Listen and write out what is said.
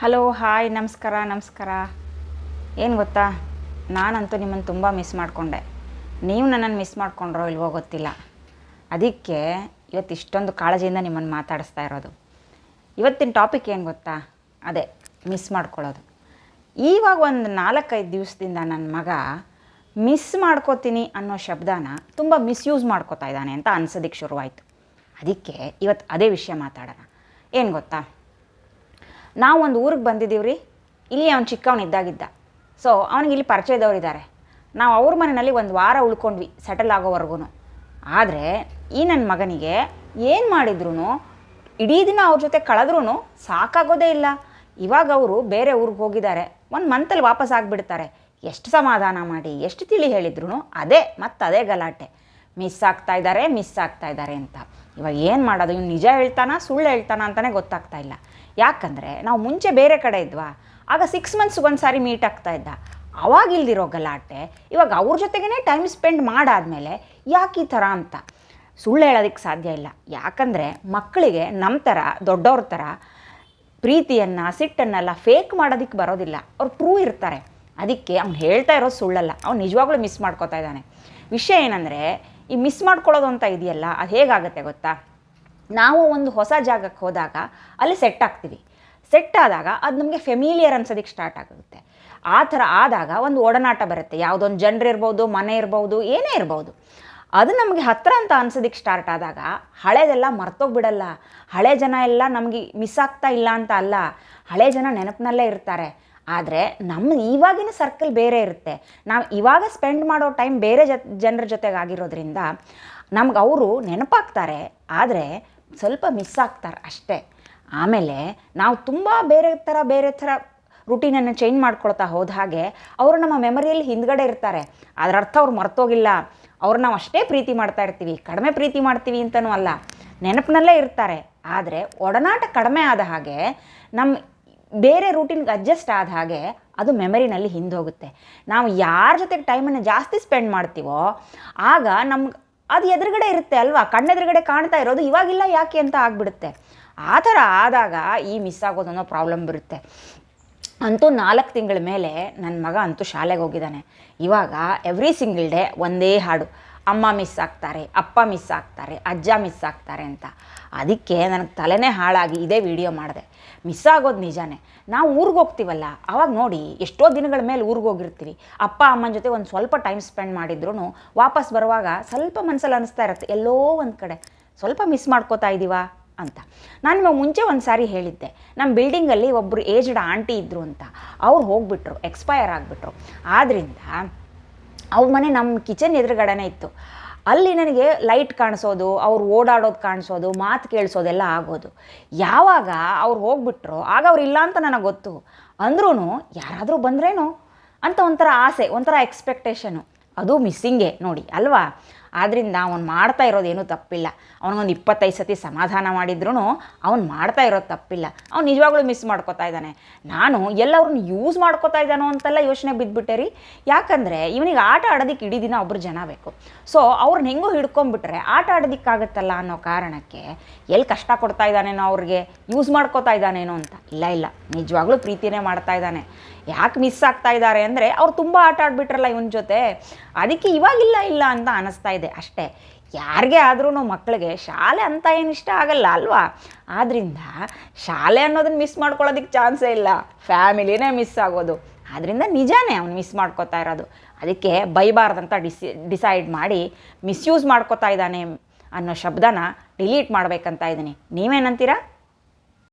Hello hi ನಮಸ್ಕಾರ. ಏನು ಗೊತ್ತಾ, ನಾನಂತೂ ನಿಮ್ಮನ್ನು ತುಂಬ ಮಿಸ್ ಮಾಡಿಕೊಂಡೆ. ನೀವು ನನ್ನನ್ನು ಮಿಸ್ ಮಾಡ್ಕೊಂಡ್ರೋ ಇಲ್ವೋ ಗೊತ್ತಿಲ್ಲ. ಅದಕ್ಕೆ ಇವತ್ತು ಇಷ್ಟೊಂದು ಕಾಳಜಿಯಿಂದ ನಿಮ್ಮನ್ನು ಮಾತಾಡಿಸ್ತಾ ಇರೋದು. ಇವತ್ತಿನ ಟಾಪಿಕ್ ಏನು ಗೊತ್ತಾ, ಅದೇ ಮಿಸ್ ಮಾಡ್ಕೊಳ್ಳೋದು. ಇವಾಗ ಒಂದು 4-5 ದಿವಸದಿಂದ ನನ್ನ ಮಗ ಮಿಸ್ ಮಾಡ್ಕೋತೀನಿ ಅನ್ನೋ ಶಬ್ದನ ತುಂಬ ಮಿಸ್ಯೂಸ್ ಮಾಡ್ಕೋತಾ ಇದ್ದಾನೆ ಅಂತ ಅನ್ಸೋದಕ್ಕೆ ಶುರುವಾಯಿತು. ಅದಕ್ಕೆ ಇವತ್ತು ಅದೇ ವಿಷಯ ಮಾತಾಡೋಣ. ಏನು ಗೊತ್ತಾ, ನಾವು ಒಂದು ಊರಿಗೆ ಬಂದಿದ್ದೀವಿ ರೀ. ಇಲ್ಲಿ ಅವ್ನು ಚಿಕ್ಕವನಿದ್ದಾಗಿದ್ದ. ಸೊ ಅವನಿಗೆ ಇಲ್ಲಿ ಪರಿಚಯದವರಿದ್ದಾರೆ. ನಾವು ಅವ್ರ ಮನೆಯಲ್ಲಿ ಒಂದು ವಾರ ಉಳ್ಕೊಂಡ್ವಿ ಸೆಟಲ್ ಆಗೋವರೆಗೂ. ಆದರೆ ಈ ನನ್ನ ಮಗನಿಗೆ ಏನು ಮಾಡಿದ್ರು ಇಡೀ ದಿನ ಅವ್ರ ಜೊತೆ ಕಳೆದ್ರೂ ಸಾಕಾಗೋದೇ ಇಲ್ಲ. ಇವಾಗ ಅವರು ಬೇರೆ ಊರಿಗೆ ಹೋಗಿದ್ದಾರೆ, 1 ಮಂತಲ್ಲಿ ವಾಪಸ್ ಆಗಿಬಿಡ್ತಾರೆ. ಎಷ್ಟು ಸಮಾಧಾನ ಮಾಡಿ ಎಷ್ಟು ತಿಳಿ ಹೇಳಿದ್ರು ಅದೇ ಗಲಾಟೆ. ಮಿಸ್ ಆಗ್ತಾ ಇದ್ದಾರೆ ಅಂತ. ಇವಾಗ ಏನು ಮಾಡೋದು, ಇವ್ನು ನಿಜ ಹೇಳ್ತಾನ ಸುಳ್ಳು ಹೇಳ್ತಾನ ಅಂತಲೇ ಗೊತ್ತಾಗ್ತಾ ಇಲ್ಲ. ಯಾಕಂದರೆ ನಾವು ಮುಂಚೆ ಬೇರೆ ಕಡೆ ಇದ್ವಾ, ಆಗ 6 ಮಂತ್ಸ್ಗೆ ಒಂದು ಸಾರಿ ಮೀಟ್ ಆಗ್ತಾ ಇದ್ದ. ಅವಾಗ ಇಲ್ದಿರೋ ಗಲಾಟೆ ಇವಾಗ ಅವ್ರ ಜೊತೆಗೇ ಟೈಮ್ ಸ್ಪೆಂಡ್ ಮಾಡಾದಮೇಲೆ ಯಾಕೆ ಈ ಥರ ಅಂತ ಸುಳ್ಳು ಹೇಳೋದಕ್ಕೆ ಸಾಧ್ಯ ಇಲ್ಲ. ಯಾಕಂದರೆ ಮಕ್ಕಳಿಗೆ ನಮ್ಮ ಥರ ದೊಡ್ಡವ್ರ ಥರ ಪ್ರೀತಿಯನ್ನು ಸಿಟ್ಟನ್ನೆಲ್ಲ ಫೇಕ್ ಮಾಡೋದಕ್ಕೆ ಬರೋದಿಲ್ಲ. ಅವ್ರು ಟ್ರೂ ಇರ್ತಾರೆ. ಅದಕ್ಕೆ ಅವ್ನು ಹೇಳ್ತಾ ಇರೋದು ಸುಳ್ಳಲ್ಲ, ಅವ್ನು ನಿಜವಾಗ್ಲೂ ಮಿಸ್ ಮಾಡ್ಕೋತಾ ಇದ್ದಾನೆ. ವಿಷಯ ಏನಂದರೆ, ಈ ಮಿಸ್ ಮಾಡ್ಕೊಳ್ಳೋದು ಅಂತ ಇದೆಯಲ್ಲ, ಅದು ಹೇಗಾಗುತ್ತೆ ಗೊತ್ತಾ, ನಾವು ಒಂದು ಹೊಸ ಜಾಗಕ್ಕೆ ಹೋದಾಗ ಅಲ್ಲಿ ಸೆಟ್ ಆಗ್ತೀವಿ. ಸೆಟ್ ಆದಾಗ ಅದು ನಮಗೆ ಫೆಮಿಲಿಯರ್ ಅನ್ಸೋದಕ್ಕೆ ಸ್ಟಾರ್ಟ್ ಆಗುತ್ತೆ. ಆ ಥರ ಆದಾಗ ಒಂದು ಒಡನಾಟ ಬರುತ್ತೆ. ಯಾವುದೊಂದು ಜನರು ಇರ್ಬೋದು, ಮನೆ ಇರ್ಬೋದು, ಏನೇ ಇರ್ಬೋದು. ಅದು ನಮಗೆ ಹತ್ತಿರ ಅಂತ ಅನ್ಸೋದಕ್ಕೆ ಸ್ಟಾರ್ಟ್ ಆದಾಗ ಹಳೇದೆಲ್ಲ ಮರ್ತೋಗ್ಬಿಡಲ್ಲ. ಹಳೆ ಜನ ಎಲ್ಲ ನಮಗೆ ಮಿಸ್ ಆಗ್ತಾ ಇಲ್ಲ ಅಂತ ಅಲ್ಲ, ಹಳೆ ಜನ ನೆನಪಿನಲ್ಲೇ ಇರ್ತಾರೆ. ಆದರೆ ನಮ್ಮ ಇವಾಗಿನ ಸರ್ಕಲ್ ಬೇರೆ ಇರುತ್ತೆ. ನಾವು ಇವಾಗ ಸ್ಪೆಂಡ್ ಮಾಡೋ ಟೈಮ್ ಬೇರೆ ಜನರ ಜೊತೆಗಾಗಿರೋದ್ರಿಂದ ನಮ್ಗೆ ಅವರು ನೆನಪಾಗ್ತಾರೆ, ಆದರೆ ಸ್ವಲ್ಪ ಮಿಸ್ ಆಗ್ತಾರೆ ಅಷ್ಟೇ. ಆಮೇಲೆ ನಾವು ತುಂಬ ಬೇರೆ ಥರ ರುಟೀನನ್ನು ಚೇಂಜ್ ಮಾಡ್ಕೊಳ್ತಾ ಹೋದ ಹಾಗೆ ಅವರು ನಮ್ಮ ಮೆಮರಿಯಲ್ಲಿ ಹಿಂದ್ಗಡೆ ಇರ್ತಾರೆ. ಅದರ ಅರ್ಥ ಅವ್ರು ಮರ್ತೋಗಿಲ್ಲ. ಅವ್ರು ನಾವು ಅಷ್ಟೇ ಪ್ರೀತಿ ಮಾಡ್ತಾ ಇರ್ತೀವಿ, ಕಡಿಮೆ ಪ್ರೀತಿ ಮಾಡ್ತೀವಿ ಅಂತಲೂ ಅಲ್ಲ, ನೆನಪಿನಲ್ಲೇ ಇರ್ತಾರೆ. ಆದರೆ ಒಡನಾಟ ಕಡಿಮೆ ಆದ ಹಾಗೆ, ನಮ್ಮ ಬೇರೆ ರೂಟೀನ್ಗೆ ಅಡ್ಜಸ್ಟ್ ಆದ ಹಾಗೆ ಅದು ಮೆಮರಿನಲ್ಲಿ ಹಿಂದೋಗುತ್ತೆ. ನಾವು ಯಾರ ಜೊತೆಗೆ ಟೈಮನ್ನು ಜಾಸ್ತಿ ಸ್ಪೆಂಡ್ ಮಾಡ್ತೀವೋ ಆಗ ನಮ್ಗೆ ಅದು ಎದುರುಗಡೆ ಇರುತ್ತೆ ಅಲ್ವಾ, ಕಣ್ಣೆದುರುಗಡೆ ಕಾಣ್ತಾ ಇರೋದು ಇವಾಗಿಲ್ಲ ಯಾಕೆ ಅಂತ ಆಗಿಬಿಡುತ್ತೆ. ಆ ಥರ ಆದಾಗ ಈ ಮಿಸ್ ಆಗೋದು ಅನ್ನೋ ಪ್ರಾಬ್ಲಮ್ ಬರುತ್ತೆ. ಅಂತೂ 4 ತಿಂಗಳ ಮೇಲೆ ನನ್ನ ಮಗ ಅಂತೂ ಶಾಲೆಗೆ ಹೋಗಿದ್ದಾನೆ. ಇವಾಗ ಎವ್ರಿ ಸಿಂಗಲ್ ಡೇ ಒಂದೇ ಹಾಡು, ಅಮ್ಮ ಮಿಸ್ ಆಗ್ತಾರೆ, ಅಪ್ಪ ಮಿಸ್ ಆಗ್ತಾರೆ, ಅಜ್ಜ ಮಿಸ್ ಆಗ್ತಾರೆ ಅಂತ. ಅದಕ್ಕೆ ನನಗೆ ತಲೆನೇ ಹಾಳಾಗಿ ಇದೇ ವಿಡಿಯೋ ಮಾಡಿದೆ. ಮಿಸ್ ಆಗೋದು ನಿಜಾನೇ. ನಾವು ಊರಿಗೆ ಹೋಗ್ತೀವಲ್ಲ, ಆವಾಗ ನೋಡಿ ಎಷ್ಟೋ ದಿನಗಳ ಮೇಲೆ ಊರಿಗೆ ಹೋಗಿರ್ತೀವಿ. ಅಪ್ಪ ಅಮ್ಮನ ಜೊತೆ ಒಂದು ಸ್ವಲ್ಪ ಟೈಮ್ ಸ್ಪೆಂಡ್ ಮಾಡಿದ್ರೂ ವಾಪಸ್ ಬರುವಾಗ ಸ್ವಲ್ಪ ಮನಸ್ಸಲ್ಲಿ ಅನಿಸ್ತಾ ಇರುತ್ತೆ, ಎಲ್ಲೋ ಒಂದು ಕಡೆ ಸ್ವಲ್ಪ ಮಿಸ್ ಮಾಡ್ಕೋತಾ ಇದ್ದೀವಾ ಅಂತ. ನಾನು ಇವಾಗ ಮುಂಚೆ ಒಂದು ಸಾರಿ ಹೇಳಿದ್ದೆ, ನಮ್ಮ ಬಿಲ್ಡಿಂಗಲ್ಲಿ ಒಬ್ಬರು ಏಜ್ಡ್ ಆಂಟಿ ಇದ್ದರು ಅಂತ. ಅವ್ರು ಹೋಗ್ಬಿಟ್ರು, ಎಕ್ಸ್ಪೈರ್ ಆಗಿಬಿಟ್ರು. ಆದ್ದರಿಂದ ಅವ್ರ ಮನೆ ನಮ್ಮ ಕಿಚನ್ ಎದುರುಗಡೆನೇ ಇತ್ತು. ಅಲ್ಲಿ ನನಗೆ ಲೈಟ್ ಕಾಣಿಸೋದು, ಅವ್ರು ಓಡಾಡೋದು ಕಾಣಿಸೋದು, ಮಾತು ಕೇಳಿಸೋದೆಲ್ಲ ಆಗೋದು. ಯಾವಾಗ ಅವ್ರು ಹೋಗ್ಬಿಟ್ರು ಆಗ ಅವ್ರು ಇಲ್ಲ ಅಂತ ನನಗೆ ಗೊತ್ತು. ಅಂದ್ರೂ ಯಾರಾದರೂ ಬಂದ್ರೇನೋ ಅಂತ ಒಂಥರ ಆಸೆ, ಒಂಥರ ಎಕ್ಸ್ಪೆಕ್ಟೇಷನು, ಅದು ಮಿಸ್ಸಿಂಗೇ ನೋಡಿ ಅಲ್ವಾ. ಆದ್ದರಿಂದ ಅವ್ನು ಮಾಡ್ತಾ ಇರೋದೇನೂ ತಪ್ಪಿಲ್ಲ. ಅವನಿಗೊಂದು 25 ಸತಿ ಸಮಾಧಾನ ಮಾಡಿದ್ರೂ ಅವ್ನು ಮಾಡ್ತಾ ಇರೋದು ತಪ್ಪಿಲ್ಲ. ಅವ್ನು ನಿಜವಾಗ್ಲೂ ಮಿಸ್ ಮಾಡ್ಕೋತಾ ಇದ್ದಾನೆ. ನಾನು ಎಲ್ಲವ್ರನ್ನ ಯೂಸ್ ಮಾಡ್ಕೋತಾ ಇದ್ದಾನೋ ಅಂತೆಲ್ಲ ಯೋಚನೆ ಬಿದ್ದುಬಿಟ್ಟೆ ರೀ. ಯಾಕಂದರೆ ಇವನಿಗೆ ಆಟ ಆಡೋದಕ್ಕೆ ಇಡೀ ದಿನ ಒಬ್ಬರು ಜನ ಬೇಕು. ಸೊ ಅವ್ರನ್ನ ಹೆಂಗೋ ಹಿಡ್ಕೊಂಡ್ಬಿಟ್ರೆ ಆಟ ಆಡೋದಕ್ಕಾಗತ್ತಲ್ಲ ಅನ್ನೋ ಕಾರಣಕ್ಕೆ ಎಲ್ಲಿ ಕಷ್ಟ ಕೊಡ್ತಾ ಇದ್ದಾನೇನೋ, ಅವ್ರಿಗೆ ಯೂಸ್ ಮಾಡ್ಕೋತಾ ಇದ್ದಾನೇನೋ ಅಂತ. ಇಲ್ಲ, ನಿಜವಾಗ್ಲೂ ಪ್ರೀತಿನೇ ಮಾಡ್ತಾ ಇದ್ದಾನೆ. ಯಾಕೆ ಮಿಸ್ ಆಗ್ತಾ ಇದ್ದಾರೆ ಅಂದರೆ ಅವ್ರು ತುಂಬ ಆಟ ಆಡ್ಬಿಟ್ರಲ್ಲ ಇವನ ಜೊತೆ, ಅದಕ್ಕೆ ಇವಾಗಿಲ್ಲ ಅಂತ ಅನ್ನಿಸ್ತಾ ಇದೆ ಅಷ್ಟೇ. ಯಾರಿಗೆ ಆದ್ರೂ ಮಕ್ಕಳಿಗೆ ಶಾಲೆ ಅಂತ ಏನು ಇಷ್ಟ ಆಗಲ್ಲ ಅಲ್ವಾ. ಆದ್ದರಿಂದ ಶಾಲೆ ಅನ್ನೋದನ್ನ ಮಿಸ್ ಮಾಡ್ಕೊಳ್ಳೋದಕ್ಕೆ ಚಾನ್ಸೇ ಇಲ್ಲ, ಫ್ಯಾಮಿಲಿನೇ ಮಿಸ್ ಆಗೋದು. ಆದ್ದರಿಂದ ನಿಜಾನೇ ಅವ್ನು ಮಿಸ್ ಮಾಡ್ಕೋತಾ ಇರೋದು. ಅದಕ್ಕೆ ಬೈಬಾರ್ದಂತ ಡಿಸೈಡ್ ಮಾಡಿ ಮಿಸ್ಯೂಸ್ ಮಾಡ್ಕೋತಾ ಇದ್ದಾನೆ ಅನ್ನೋ ಶಬ್ದನ ಡಿಲೀಟ್ ಮಾಡಬೇಕಂತ ಇದ್ದೀನಿ. ನೀವೇನಂತೀರಾ?